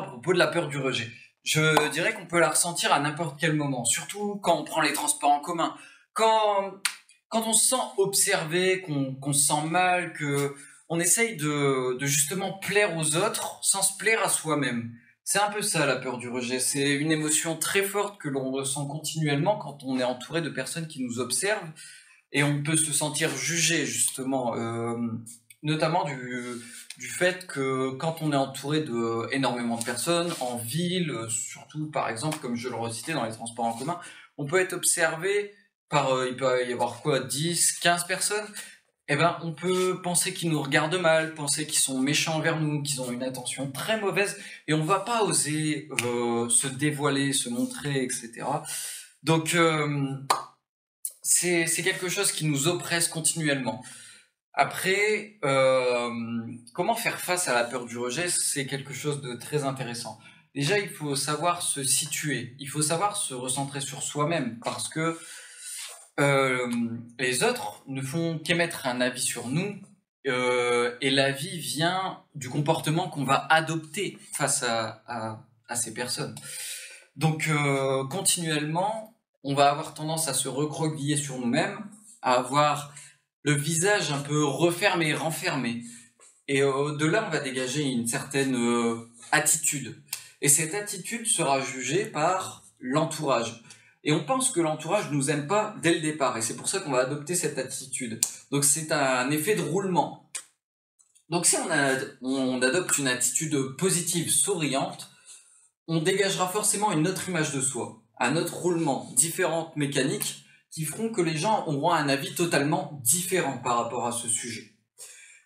propos de la peur du rejet. Je dirais qu'on peut la ressentir à n'importe quel moment, surtout quand on prend les transports en commun. Quand, quand on se sent observé, qu'on se sent mal, que on essaye de justement plaire aux autres sans se plaire à soi-même. C'est un peu ça la peur du rejet. C'est une émotion très forte que l'on ressent continuellement quand on est entouré de personnes qui nous observent et on peut se sentir jugé justement, notamment du fait que quand on est entouré de énormément de personnes en ville, surtout par exemple comme je le recitais dans les transports en commun, on peut être observé par, il peut y avoir quoi, 10, 15 personnes. Eh ben, on peut penser qu'ils nous regardent mal, penser qu'ils sont méchants envers nous, qu'ils ont une intention très mauvaise, et on va pas oser se dévoiler, se montrer, etc. Donc, c'est quelque chose qui nous oppresse continuellement. Après, comment faire face à la peur du rejet, c'est quelque chose de très intéressant. Déjà, il faut savoir se situer, il faut savoir se recentrer sur soi-même, parce que euh, les autres ne font qu'émettre un avis sur nous, et l'avis vient du comportement qu'on va adopter face à ces personnes. Donc, continuellement, on va avoir tendance à se recroqueviller sur nous-mêmes, à avoir le visage un peu refermé, renfermé. Et de là, on va dégager une certaine attitude. Et cette attitude sera jugée par l'entourage. Et on pense que l'entourage nous aime pas dès le départ. Et c'est pour ça qu'on va adopter cette attitude. Donc c'est un effet de roulement. Donc si on adopte une attitude positive, souriante, on dégagera forcément une autre image de soi, un autre roulement, différentes mécaniques qui feront que les gens auront un avis totalement différent par rapport à ce sujet.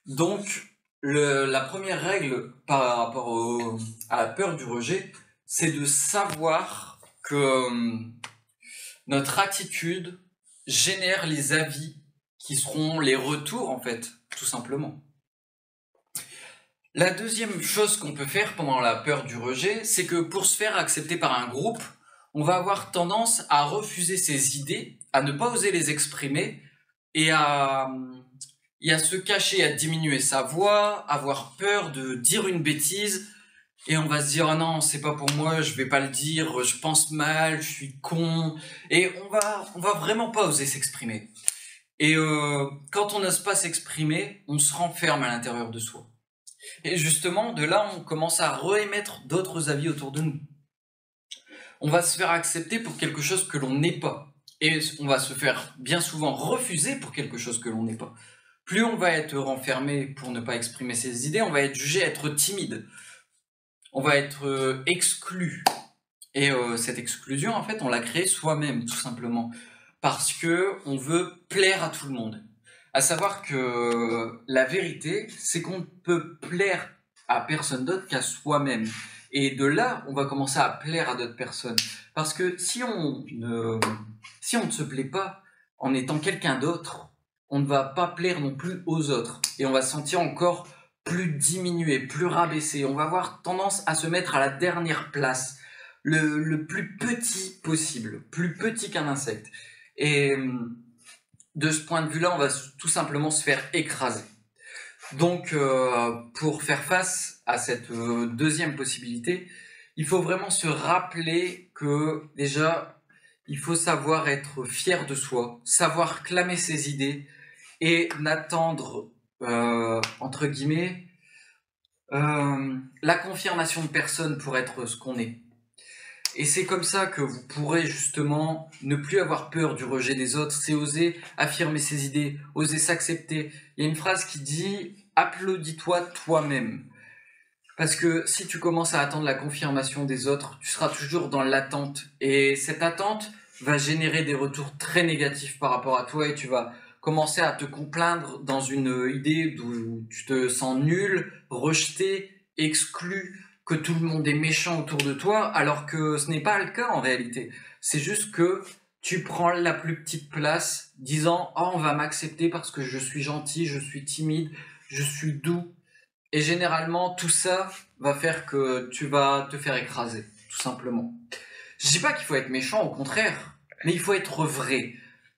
Donc, la première règle par rapport à la peur du rejet, c'est de savoir que notre attitude génère les avis qui seront les retours, en fait, tout simplement. La deuxième chose qu'on peut faire pendant la peur du rejet, c'est que pour se faire accepter par un groupe, on va avoir tendance à refuser ses idées, à ne pas oser les exprimer et à se cacher, à diminuer sa voix, avoir peur de dire une bêtise et on va se dire ah non, c'est pas pour moi, je vais pas le dire, je pense mal, je suis con et on va vraiment pas oser s'exprimer. Et quand on n'ose pas s'exprimer, on se renferme à l'intérieur de soi. Et justement, de là, on commence à réémettre d'autres avis autour de nous. On va se faire accepter pour quelque chose que l'on n'est pas. Et on va se faire bien souvent refuser pour quelque chose que l'on n'est pas. Plus on va être renfermé pour ne pas exprimer ses idées, on va être jugé être timide. On va être exclu. Et cette exclusion, en fait, on l'a créée soi-même, tout simplement. Parce que on veut plaire à tout le monde. À savoir que la vérité, c'est qu'on ne peut plaire à personne d'autre qu'à soi-même. Et de là, on va commencer à plaire à d'autres personnes. Parce que si on ne se plaît pas en étant quelqu'un d'autre, on ne va pas plaire non plus aux autres. Et on va se sentir encore plus diminué, plus rabaissé. On va avoir tendance à se mettre à la dernière place, le plus petit possible, plus petit qu'un insecte. Et de ce point de vue-là, on va tout simplement se faire écraser. Donc, pour faire face à cette deuxième possibilité, il faut vraiment se rappeler que déjà, il faut savoir être fier de soi, savoir clamer ses idées et n'attendre, entre guillemets, la confirmation de personne pour être ce qu'on est. Et c'est comme ça que vous pourrez justement ne plus avoir peur du rejet des autres, c'est oser affirmer ses idées, oser s'accepter. Il y a une phrase qui dit « applaudis-toi toi-même ». Parce que si tu commences à attendre la confirmation des autres, tu seras toujours dans l'attente. Et cette attente va générer des retours très négatifs par rapport à toi et tu vas commencer à te complaindre dans une idée où tu te sens nul, rejeté, exclu, que tout le monde est méchant autour de toi, alors que ce n'est pas le cas en réalité. C'est juste que tu prends la plus petite place, disant « Oh, on va m'accepter parce que je suis gentil, je suis timide, je suis doux ». Et généralement, tout ça va faire que tu vas te faire écraser, tout simplement. Je dis pas qu'il faut être méchant, au contraire, mais il faut être vrai.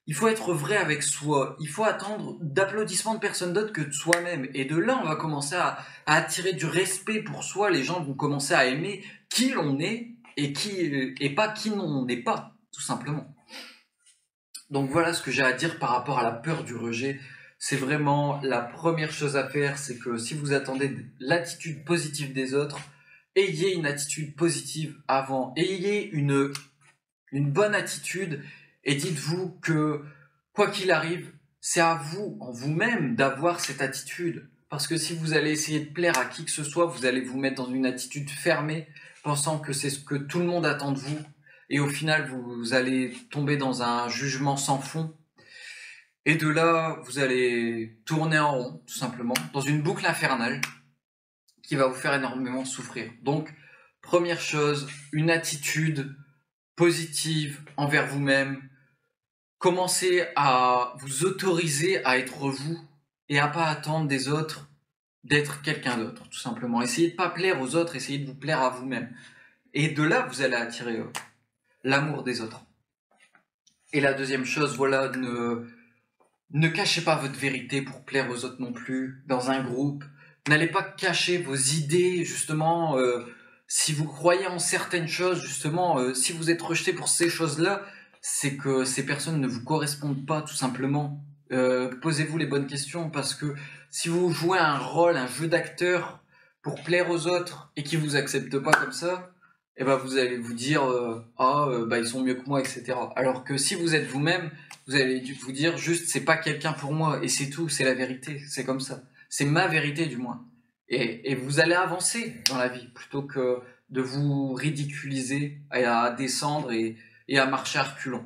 Il faut être vrai avec soi. Il faut attendre d'applaudissements de personne d'autre que de soi-même. Et de là, on va commencer à attirer du respect pour soi. Les gens vont commencer à aimer qui l'on est et pas qui l'on n'est pas, tout simplement. Donc voilà ce que j'ai à dire par rapport à la peur du rejet. C'est vraiment la première chose à faire, c'est que si vous attendez l'attitude positive des autres, ayez une attitude positive avant, ayez une bonne attitude et dites-vous que quoi qu'il arrive, c'est à vous, en vous-même, d'avoir cette attitude. Parce que si vous allez essayer de plaire à qui que ce soit, vous allez vous mettre dans une attitude fermée, pensant que c'est ce que tout le monde attend de vous. Et au final, vous allez tomber dans un jugement sans fond. Et de là, vous allez tourner en rond, tout simplement, dans une boucle infernale qui va vous faire énormément souffrir. Donc, première chose, une attitude positive envers vous-même. Commencez à vous autoriser à être vous et à pas attendre des autres d'être quelqu'un d'autre, tout simplement. Essayez de pas plaire aux autres, essayez de vous plaire à vous-même. Et de là, vous allez attirer l'amour des autres. Et la deuxième chose, voilà, ne cachez pas votre vérité pour plaire aux autres non plus dans un groupe. N'allez pas cacher vos idées, justement. Si vous croyez en certaines choses, justement, si vous êtes rejeté pour ces choses-là, c'est que ces personnes ne vous correspondent pas, tout simplement. Posez-vous les bonnes questions, parce que si vous jouez un rôle, un jeu d'acteur pour plaire aux autres et qu'ils vous acceptent pas comme ça, eh ben vous allez vous dire ils sont mieux que moi, etc. Alors que si vous êtes vous-même, vous allez vous dire juste c'est pas quelqu'un pour moi et c'est tout, c'est la vérité, c'est comme ça, c'est ma vérité du moins. Et vous allez avancer dans la vie plutôt que de vous ridiculiser à descendre et à marcher à reculons.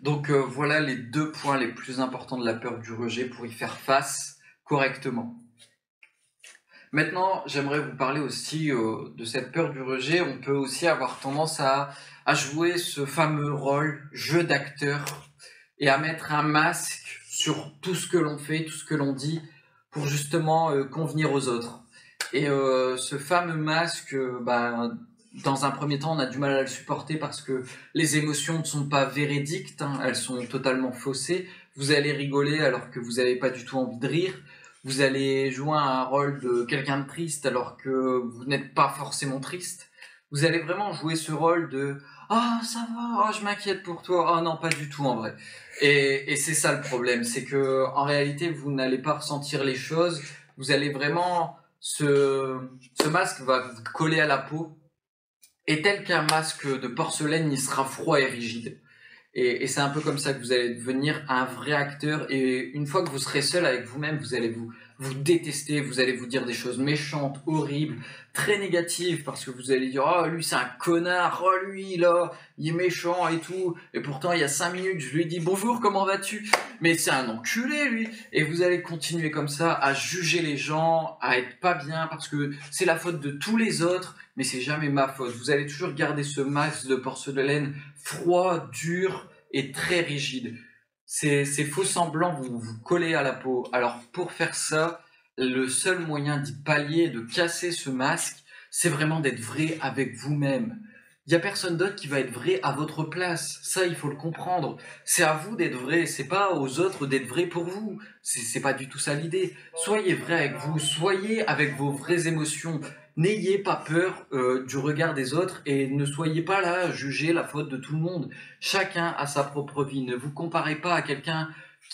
Donc voilà les 2 points les plus importants de la peur du rejet pour y faire face correctement. Maintenant, j'aimerais vous parler aussi de cette peur du rejet. On peut aussi avoir tendance à jouer ce fameux rôle, jeu d'acteur, et à mettre un masque sur tout ce que l'on fait, tout ce que l'on dit, pour justement convenir aux autres. Et ce fameux masque, dans un premier temps, on a du mal à le supporter parce que les émotions ne sont pas véridiques, elles sont totalement faussées. Vous allez rigoler alors que vous n'avez pas du tout envie de rire. Vous allez jouer un rôle de quelqu'un de triste alors que vous n'êtes pas forcément triste. Vous allez vraiment jouer ce rôle de « Ah, ça va, je m'inquiète pour toi. Ah non, pas du tout en vrai. » Et c'est ça le problème, c'est que en réalité, vous n'allez pas ressentir les choses. Vous allez vraiment... Ce masque va vous coller à la peau. Et tel qu'un masque de porcelaine, il sera froid et rigide. Et c'est un peu comme ça que vous allez devenir un vrai acteur. Et une fois que vous serez seul avec vous-même, vous allez vous détester, vous allez vous dire des choses méchantes, horribles, très négatives, parce que vous allez dire « Oh, lui, c'est un connard. Oh, lui, là, il est méchant et tout. Et pourtant, il y a 5 minutes, je lui ai dit « Bonjour, comment vas-tu ?» Mais c'est un enculé, lui. Et vous allez continuer comme ça à juger les gens, à être pas bien, parce que c'est la faute de tous les autres, mais c'est jamais ma faute. Vous allez toujours garder ce masque de porcelaine froid, dur et très rigide. Ces faux semblants vont vous coller à la peau. Alors pour faire ça, le seul moyen d'y pallier, de casser ce masque, c'est vraiment d'être vrai avec vous-même. Il n'y a personne d'autre qui va être vrai à votre place. Ça, il faut le comprendre. C'est à vous d'être vrai, c'est pas aux autres d'être vrai pour vous. C'est pas du tout ça l'idée. Soyez vrai avec vous, soyez avec vos vraies émotions. N'ayez pas peur du regard des autres et ne soyez pas là à juger la faute de tout le monde. Chacun a sa propre vie. Ne vous comparez pas à quelqu'un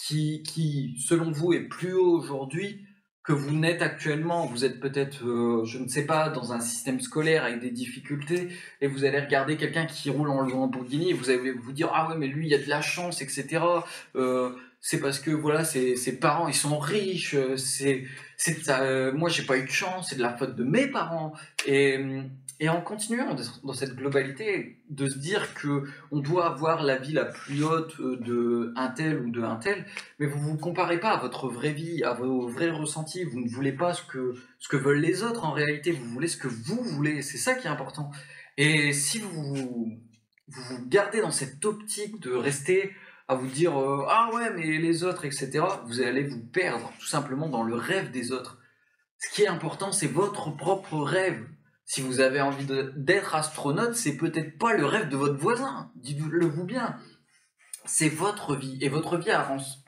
qui, selon vous, est plus haut aujourd'hui que vous n'êtes actuellement. Vous êtes peut-être, je ne sais pas, dans un système scolaire avec des difficultés et vous allez regarder quelqu'un qui roule en Lamborghini et vous allez vous dire « Ah ouais, mais lui, il y a de la chance, etc. C'est parce que voilà, ses parents, ils sont riches. Moi, j'ai pas eu de chance, c'est de la faute de mes parents. » Et en continuant dans cette globalité, de se dire que on doit avoir la vie la plus haute de un tel ou de un tel, mais vous vous comparez pas à votre vraie vie, à vos vrais ressentis. Vous ne voulez pas ce que veulent les autres en réalité. Vous voulez ce que vous voulez. C'est ça qui est important. Et si vous vous gardez dans cette optique de rester à vous dire ah ouais mais les autres, etc., vous allez vous perdre tout simplement dans le rêve des autres. Ce qui est important, c'est votre propre rêve. Si vous avez envie d'être astronaute, c'est peut-être pas le rêve de votre voisin, dites-le vous bien. C'est votre vie, et votre vie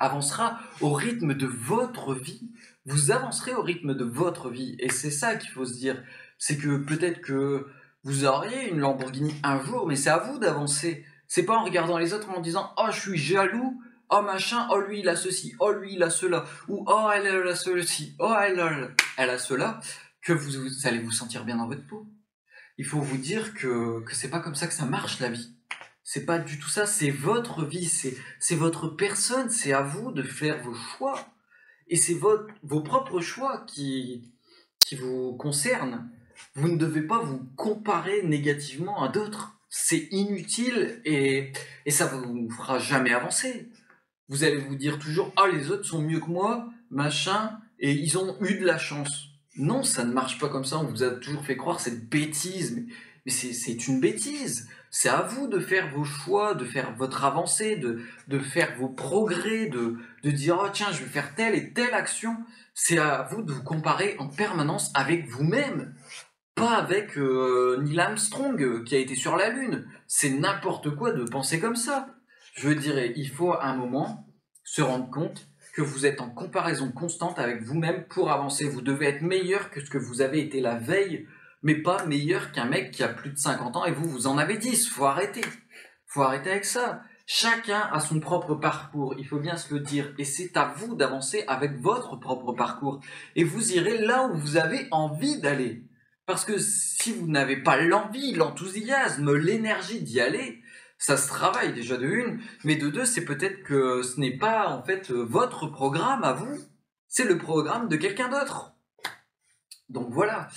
avancera au rythme de votre vie. Vous avancerez au rythme de votre vie, et c'est ça qu'il faut se dire. C'est que peut-être que vous auriez une Lamborghini un jour, mais c'est à vous d'avancer. C'est pas en regardant les autres en disant oh je suis jaloux, oh machin, oh lui il a ceci, oh lui il a cela, ou oh elle a ceci, oh elle a cela, que vous allez vous sentir bien dans votre peau. Il faut vous dire que c'est pas comme ça que ça marche la vie. C'est pas du tout ça, c'est votre vie, c'est votre personne, c'est à vous de faire vos choix. Et c'est vos propres choix qui vous concernent. Vous ne devez pas vous comparer négativement à d'autres. C'est inutile et ça vous fera jamais avancer. Vous allez vous dire toujours ah les autres sont mieux que moi, machin, et ils ont eu de la chance. Non, ça ne marche pas comme ça. On vous a toujours fait croire cette bêtise, mais c'est une bêtise. C'est à vous de faire vos choix, de faire votre avancée, de faire vos progrès, de dire oh tiens je vais faire telle et telle action. C'est à vous de vous comparer en permanence avec vous-même, pas avec Neil Armstrong qui a été sur la Lune. C'est n'importe quoi de penser comme ça. Je dirais, il faut à un moment se rendre compte que vous êtes en comparaison constante avec vous-même pour avancer. Vous devez être meilleur que ce que vous avez été la veille, mais pas meilleur qu'un mec qui a plus de 50 ans et vous en avez 10. Faut arrêter. Faut arrêter avec ça. Chacun a son propre parcours, il faut bien se le dire, et c'est à vous d'avancer avec votre propre parcours. Et vous irez là où vous avez envie d'aller. Parce que si vous n'avez pas l'envie, l'enthousiasme, l'énergie d'y aller, ça se travaille déjà de une, mais de deux, c'est peut-être que ce n'est pas en fait votre programme à vous, c'est le programme de quelqu'un d'autre. Donc voilà,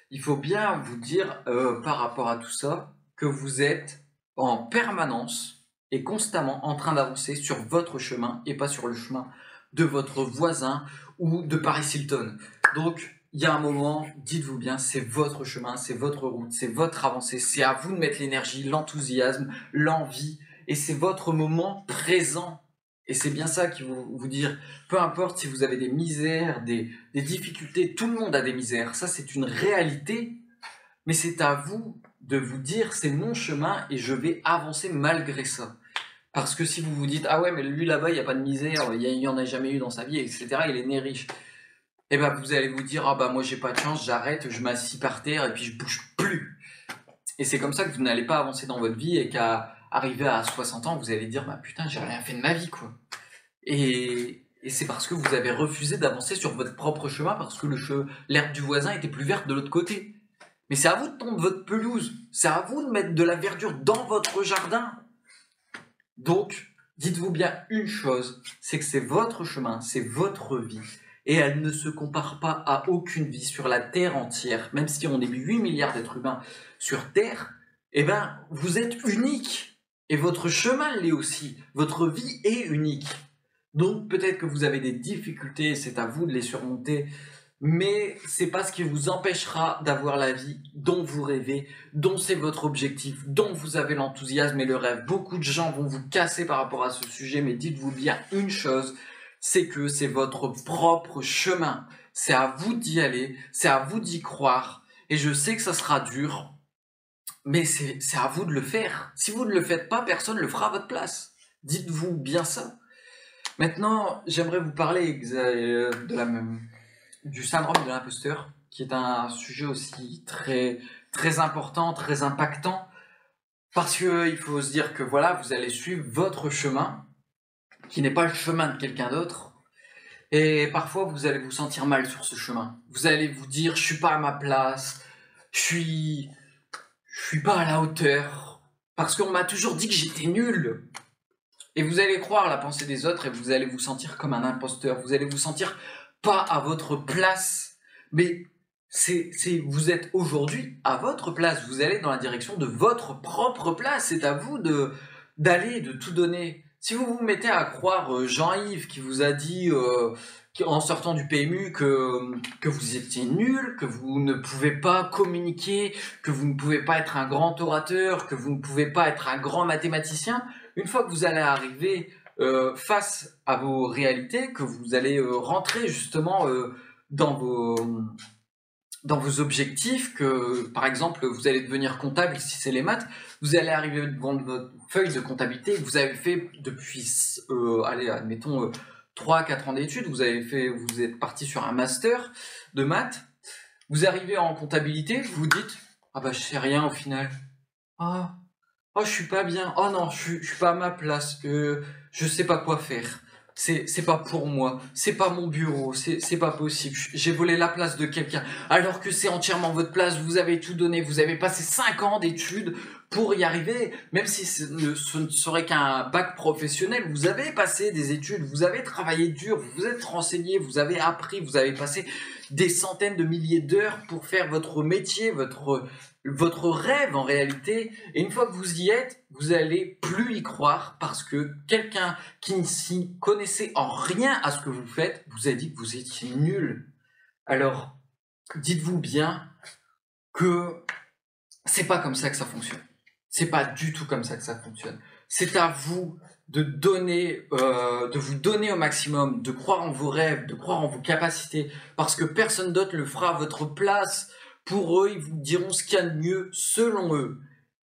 il faut bien vous dire par rapport à tout ça que vous êtes en permanence et constamment en train d'avancer sur votre chemin et pas sur le chemin de votre voisin ou de Paris Hilton. Donc il y a un moment, dites-vous bien, c'est votre chemin, c'est votre route, c'est votre avancée, c'est à vous de mettre l'énergie, l'enthousiasme, l'envie, et c'est votre moment présent. Et c'est bien ça qui vous dire, peu importe si vous avez des misères, des difficultés, tout le monde a des misères, ça c'est une réalité, mais c'est à vous de vous dire, c'est mon chemin et je vais avancer malgré ça. Parce que si vous vous dites, ah ouais, mais lui là-bas, il n'y a pas de misère, il n'y en a jamais eu dans sa vie, etc., il est né riche. Et ben vous allez vous dire, ah bah moi j'ai pas de chance, j'arrête, je m'assis par terre et puis je bouge plus. Et c'est comme ça que vous n'allez pas avancer dans votre vie et qu'à arriver à 60 ans, vous allez dire, bah putain, j'ai rien fait de ma vie, quoi. Et c'est parce que vous avez refusé d'avancer sur votre propre chemin parce que l'herbe du voisin était plus verte de l'autre côté. Mais c'est à vous de tondre votre pelouse, c'est à vous de mettre de la verdure dans votre jardin. Donc, dites-vous bien une chose, c'est que c'est votre chemin, c'est votre vie. Et elle ne se compare pas à aucune vie sur la Terre entière. Même si on est 8 milliards d'êtres humains sur Terre, eh ben, vous êtes unique. Et votre chemin l'est aussi. Votre vie est unique. Donc, peut-être que vous avez des difficultés, c'est à vous de les surmonter. Mais c'est pas ce qui vous empêchera d'avoir la vie dont vous rêvez, dont c'est votre objectif, dont vous avez l'enthousiasme et le rêve. Beaucoup de gens vont vous casser par rapport à ce sujet, mais dites-vous bien une chose, c'est que c'est votre propre chemin. C'est à vous d'y aller, c'est à vous d'y croire. Et je sais que ça sera dur, mais c'est à vous de le faire. Si vous ne le faites pas, personne ne le fera à votre place. Dites-vous bien ça. Maintenant, j'aimerais vous parler du syndrome de l'imposteur, qui est un sujet aussi très, très important, très impactant, parce qu'il faut se dire que voilà, vous allez suivre votre chemin, qui n'est pas le chemin de quelqu'un d'autre, et parfois vous allez vous sentir mal sur ce chemin. Vous allez vous dire, je suis pas à ma place, je suis pas à la hauteur, parce qu'on m'a toujours dit que j'étais nul. Et vous allez croire la pensée des autres et vous allez vous sentir comme un imposteur, vous allez vous sentir pas à votre place. Mais vous êtes aujourd'hui à votre place, vous allez dans la direction de votre propre place, c'est à vous d'aller, de tout donner. Si vous vous mettez à croire Jean-Yves qui vous a dit en sortant du PMU que vous étiez nul, que vous ne pouvez pas communiquer, que vous ne pouvez pas être un grand orateur, que vous ne pouvez pas être un grand mathématicien, une fois que vous allez arriver face à vos réalités, que vous allez rentrer justement dans vos objectifs, que par exemple vous allez devenir comptable si c'est les maths, vous allez arriver devant votre feuille de comptabilité que vous avez fait depuis, allez, admettons 3-4 ans d'études, vous êtes parti sur un master de maths, Vous arrivez en comptabilité, vous vous dites, ah bah je sais rien au final. Ah, oh, je suis pas bien. Oh non, je suis pas à ma place. Je sais pas quoi faire. C'est pas pour moi. C'est pas mon bureau. C'est pas possible. J'ai volé la place de quelqu'un. Alors que c'est entièrement votre place. Vous avez tout donné. Vous avez passé 5 ans d'études pour y arriver. Même si ce ne serait qu'un bac professionnel, vous avez passé des études. Vous avez travaillé dur. Vous vous êtes renseigné. Vous avez appris. Vous avez passé des centaines de milliers d'heures pour faire votre métier, votre rêve en réalité. Et une fois que vous y êtes, vous allez plus y croire parce que quelqu'un qui ne s'y connaissait en rien à ce que vous faites vous a dit que vous étiez nul. Alors, dites-vous bien que c'est pas comme ça que ça fonctionne. C'est pas du tout comme ça que ça fonctionne. C'est à vous de vous donner au maximum, de croire en vos rêves, de croire en vos capacités, parce que personne d'autre le fera à votre place. Pour eux, ils vous diront ce qu'il y a de mieux selon eux.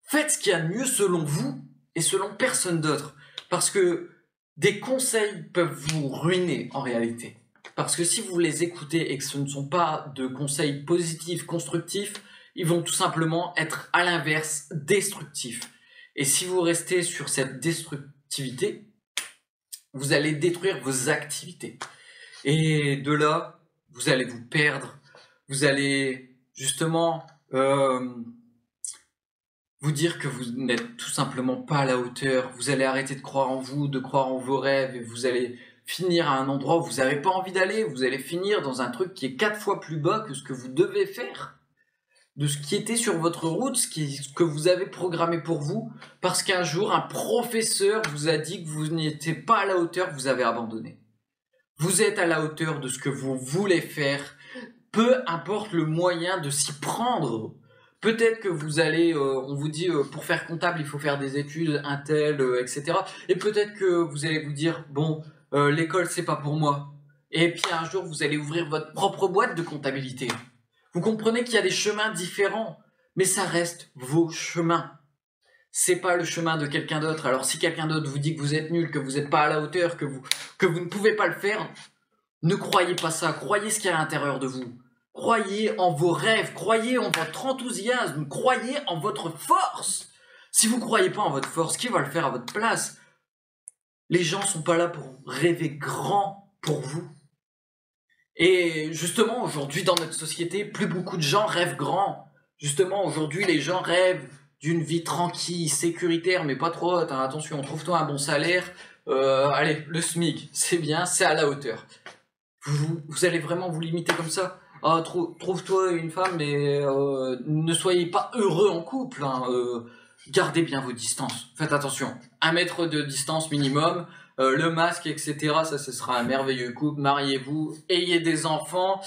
Faites ce qu'il y a de mieux selon vous et selon personne d'autre, parce que des conseils peuvent vous ruiner en réalité. Parce que si vous les écoutez et que ce ne sont pas de conseils positifs, constructifs, ils vont tout simplement être à l'inverse destructifs. Et si vous restez sur cette destructivité, vous allez détruire vos activités. Et de là, vous allez vous perdre. Vous allez justement vous dire que vous n'êtes tout simplement pas à la hauteur. Vous allez arrêter de croire en vous, de croire en vos rêves. Et vous allez finir à un endroit où vous n'avez pas envie d'aller. Vous allez finir dans un truc qui est 4 fois plus bas que ce que vous devez faire, de ce qui était sur votre route, ce que vous avez programmé pour vous, parce qu'un jour, un professeur vous a dit que vous n'étiez pas à la hauteur, vous avez abandonné. Vous êtes à la hauteur de ce que vous voulez faire, peu importe le moyen de s'y prendre. Peut-être que vous allez, on vous dit, pour faire comptable, il faut faire des études, un tel, etc. Et peut-être que vous allez vous dire, bon, l'école, c'est pas pour moi. Et puis un jour, vous allez ouvrir votre propre boîte de comptabilité. Vous comprenez qu'il y a des chemins différents, mais ça reste vos chemins. C'est pas le chemin de quelqu'un d'autre. Alors si quelqu'un d'autre vous dit que vous êtes nul, que vous n'êtes pas à la hauteur, que vous ne pouvez pas le faire, ne croyez pas ça. Croyez ce qu'il y a à l'intérieur de vous. Croyez en vos rêves, croyez en votre enthousiasme, croyez en votre force. Si vous ne croyez pas en votre force, qui va le faire à votre place? Les gens ne sont pas là pour rêver grand pour vous. Et justement, aujourd'hui, dans notre société, plus beaucoup de gens rêvent grand. Justement, aujourd'hui, les gens rêvent d'une vie tranquille, sécuritaire, mais pas trop haute. Hein. Attention, trouve-toi un bon salaire. Allez, le SMIC, c'est bien, c'est à la hauteur. Vous allez vraiment vous limiter comme ça? Trouve-toi une femme, mais ne soyez pas heureux en couple. Hein. Gardez bien vos distances. Faites attention. 1 mètre de distance minimum. Le masque, etc. Ça, ce sera un merveilleux couple. Mariez-vous, ayez des enfants,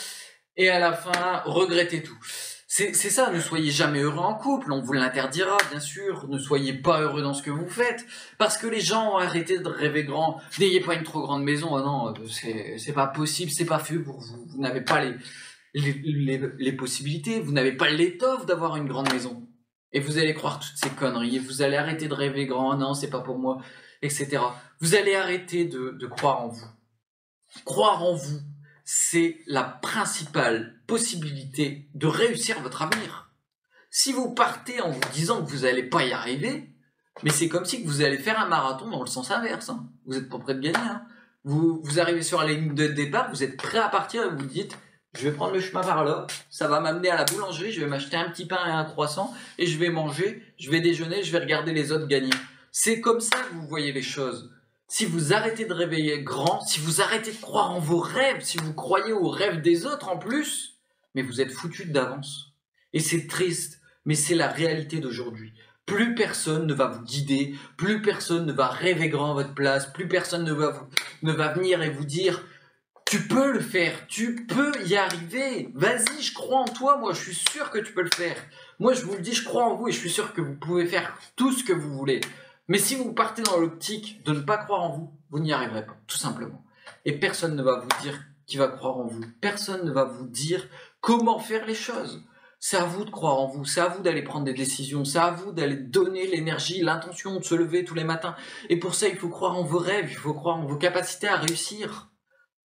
et à la fin, regrettez tout. C'est ça, ne soyez jamais heureux en couple, on vous l'interdira, bien sûr. Ne soyez pas heureux dans ce que vous faites, parce que les gens ont arrêté de rêver grand. N'ayez pas une trop grande maison, oh non, c'est pas possible, c'est pas fait pour vous. Vous n'avez pas les possibilités, vous n'avez pas l'étoffe d'avoir une grande maison. Et vous allez croire toutes ces conneries, et vous allez arrêter de rêver grand, non, c'est pas pour moi, etc. Vous allez arrêter de croire en vous. Croire en vous, c'est la principale possibilité de réussir votre avenir. Si vous partez en vous disant que vous n'allez pas y arriver, mais c'est comme si vous allez faire un marathon dans le sens inverse. Hein. Vous n'êtes pas prêt de gagner. Hein. Vous arrivez sur la ligne de départ, vous êtes prêt à partir et vous dites « Je vais prendre le chemin par là, ça va m'amener à la boulangerie, je vais m'acheter un petit pain et un croissant et je vais manger, je vais déjeuner, je vais regarder les autres gagner. » C'est comme ça que vous voyez les choses. Si vous arrêtez de rêver grand, si vous arrêtez de croire en vos rêves, si vous croyez aux rêves des autres en plus, mais vous êtes foutus d'avance. Et c'est triste, mais c'est la réalité d'aujourd'hui. Plus personne ne va vous guider, plus personne ne va rêver grand à votre place, plus personne ne va venir et vous dire « Tu peux le faire, tu peux y arriver, vas-y, je crois en toi, moi je suis sûr que tu peux le faire. Moi je vous le dis, je crois en vous et je suis sûr que vous pouvez faire tout ce que vous voulez. » Mais si vous partez dans l'optique de ne pas croire en vous, vous n'y arriverez pas, tout simplement. Et personne ne va vous dire qui va croire en vous. Personne ne va vous dire comment faire les choses. C'est à vous de croire en vous, c'est à vous d'aller prendre des décisions, c'est à vous d'aller donner l'énergie, l'intention de se lever tous les matins. Et pour ça, il faut croire en vos rêves, il faut croire en vos capacités à réussir.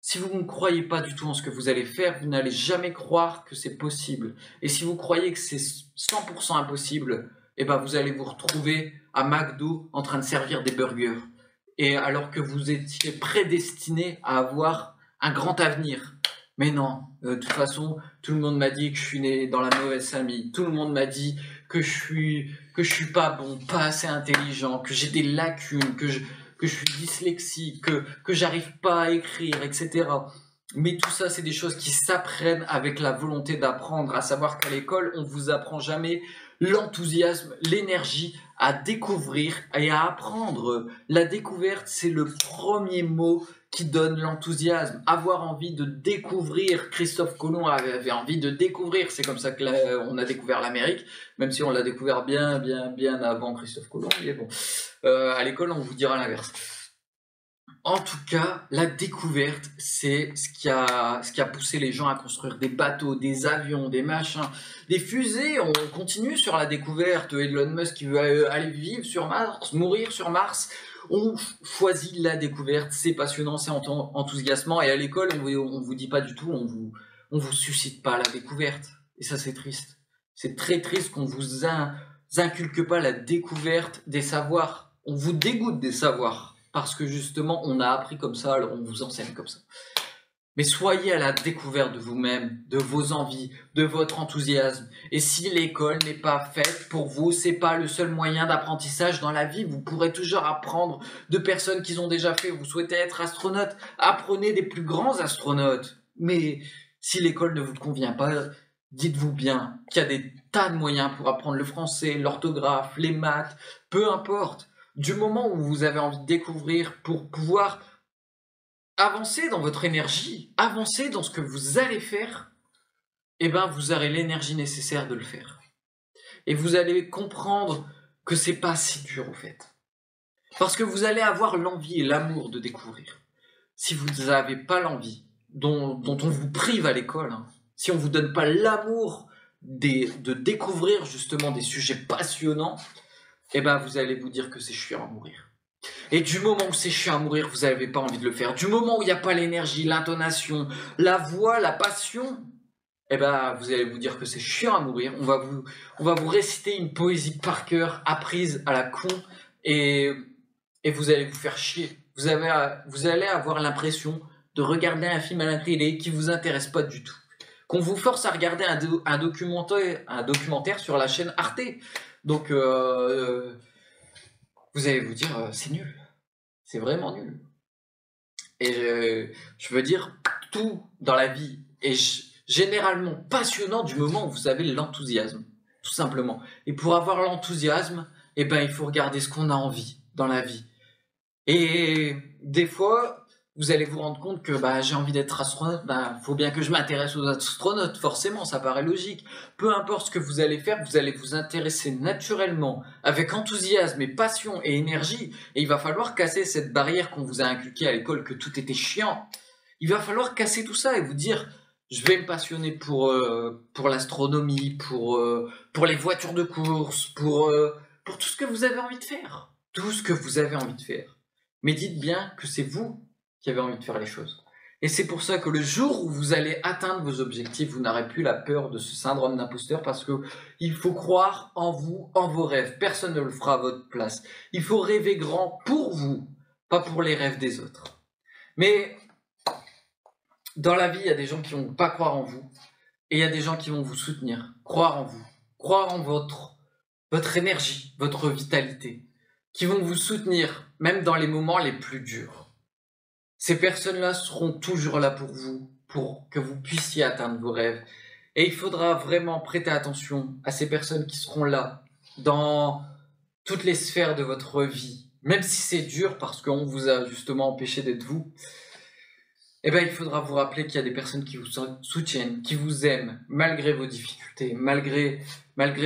Si vous ne croyez pas du tout en ce que vous allez faire, vous n'allez jamais croire que c'est possible. Et si vous croyez que c'est 100% impossible, eh ben vous allez vous retrouver à McDo en train de servir des burgers. Et alors que vous étiez prédestiné à avoir un grand avenir. Mais non, de toute façon, tout le monde m'a dit que je suis né dans la mauvaise famille. Tout le monde m'a dit que je suis pas bon, pas assez intelligent, que j'ai des lacunes, que je suis dyslexique, que j'arrive pas à écrire, etc. Mais tout ça, c'est des choses qui s'apprennent avec la volonté d'apprendre, à savoir qu'à l'école, on vous apprend jamais l'enthousiasme, l'énergie à découvrir et à apprendre. La découverte, c'est le premier mot qui donne l'enthousiasme. Avoir envie de découvrir. Christophe Colomb avait envie de découvrir. C'est comme ça que on a découvert l'Amérique, même si on l'a découvert bien avant Christophe Colomb. Mais bon, à l'école, on vous dira l'inverse. En tout cas, la découverte, c'est ce qui a poussé les gens à construire des bateaux, des avions, des machins, des fusées. On continue sur la découverte. Elon Musk qui veut aller vivre sur Mars, mourir sur Mars. On choisit la découverte, c'est passionnant, c'est enthousiasmant. Et à l'école, on vous dit pas du tout, on vous suscite pas la découverte. Et ça, c'est triste. C'est très triste qu'on vous inculque pas la découverte des savoirs. On vous dégoûte des savoirs. Parce que justement, on a appris comme ça, alors on vous enseigne comme ça. Mais soyez à la découverte de vous-même, de vos envies, de votre enthousiasme. Et si l'école n'est pas faite pour vous, c'est pas le seul moyen d'apprentissage dans la vie. Vous pourrez toujours apprendre de personnes qui ont déjà fait. Vous souhaitez être astronaute, apprenez des plus grands astronautes. Mais si l'école ne vous convient pas, dites-vous bien qu'il y a des tas de moyens pour apprendre le français, l'orthographe, les maths, peu importe. Du moment où vous avez envie de découvrir pour pouvoir avancer dans votre énergie, avancer dans ce que vous allez faire, eh ben vous aurez l'énergie nécessaire de le faire. Et vous allez comprendre que c'est pas si dur au fait. Parce que vous allez avoir l'envie et l'amour de découvrir. Si vous n'avez pas l'envie, dont on vous prive à l'école, si on vous donne pas l'amour de découvrir justement des sujets passionnants, eh ben vous allez vous dire que c'est chiant à mourir. Et du moment où c'est chiant à mourir, vous n'avez pas envie de le faire. Du moment où il n'y a pas l'énergie, l'intonation, la voix, la passion, eh ben vous allez vous dire que c'est chiant à mourir. On va vous réciter une poésie par cœur, apprise à la con, et vous allez vous faire chier. Vous allez avoir l'impression de regarder un film à la télé qui vous intéresse pas du tout. Qu'on vous force à regarder un documentaire sur la chaîne Arte. Donc, vous allez vous dire, c'est nul. C'est vraiment nul. Et je veux dire, tout dans la vie est généralement passionnant du moment où vous avez l'enthousiasme. Tout simplement. Et pour avoir l'enthousiasme, eh ben, il faut regarder ce qu'on a envie dans la vie. Et des fois, vous allez vous rendre compte que j'ai envie d'être astronaute, faut bien que je m'intéresse aux astronautes, forcément, ça paraît logique. Peu importe ce que vous allez faire, vous allez vous intéresser naturellement, avec enthousiasme et passion et énergie, et il va falloir casser cette barrière qu'on vous a inculquée à l'école, que tout était chiant. Il va falloir casser tout ça et vous dire, je vais me passionner pour l'astronomie, pour les voitures de course, pour tout ce que vous avez envie de faire. Tout ce que vous avez envie de faire. Mais dites bien que c'est vous qui avez envie de faire les choses. Et c'est pour ça que le jour où vous allez atteindre vos objectifs, vous n'aurez plus la peur de ce syndrome d'imposteur, parce que il faut croire en vous, en vos rêves. Personne ne le fera à votre place. Il faut rêver grand pour vous, pas pour les rêves des autres. Mais dans la vie, il y a des gens qui vont pas croire en vous, et il y a des gens qui vont vous soutenir. Croire en vous, croire en votre énergie, votre vitalité, qui vont vous soutenir, même dans les moments les plus durs. Ces personnes-là seront toujours là pour vous, pour que vous puissiez atteindre vos rêves. Et il faudra vraiment prêter attention à ces personnes qui seront là, dans toutes les sphères de votre vie. Même si c'est dur, parce qu'on vous a justement empêché d'être vous, eh ben, il faudra vous rappeler qu'il y a des personnes qui vous soutiennent, qui vous aiment, malgré vos difficultés, malgré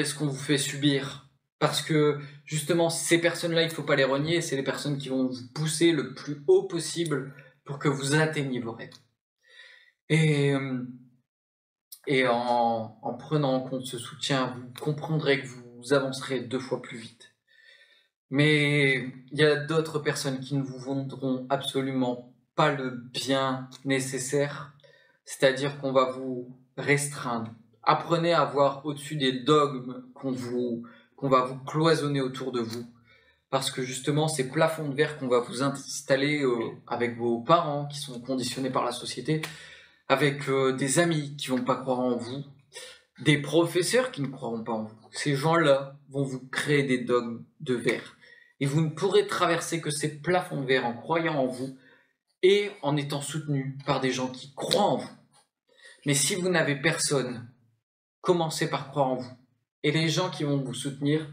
ce qu'on vous fait subir. Parce que, justement, ces personnes-là, il ne faut pas les renier, c'est les personnes qui vont vous pousser le plus haut possible pour que vous atteigniez vos rêves. Et en prenant en compte ce soutien, vous comprendrez que vous avancerez 2 fois plus vite. Mais il y a d'autres personnes qui ne vous vendront absolument pas le bien nécessaire, c'est-à-dire qu'on va vous restreindre. Apprenez à voir au-dessus des dogmes qu'on va vous cloisonner autour de vous. Parce que justement, ces plafonds de verre qu'on va vous installer avec vos parents qui sont conditionnés par la société, avec des amis qui vont pas croire en vous, des professeurs qui ne croiront pas en vous. Ces gens-là vont vous créer des dogmes de verre. Et vous ne pourrez traverser que ces plafonds de verre en croyant en vous et en étant soutenu par des gens qui croient en vous. Mais si vous n'avez personne, commencez par croire en vous. Et les gens qui vont vous soutenir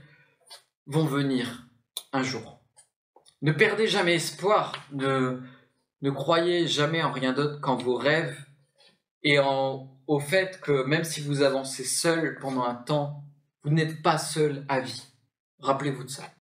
vont venir un jour. Ne perdez jamais espoir, ne croyez jamais en rien d'autre qu'en vos rêves et au fait que même si vous avancez seul pendant un temps, vous n'êtes pas seul à vie. Rappelez-vous de ça.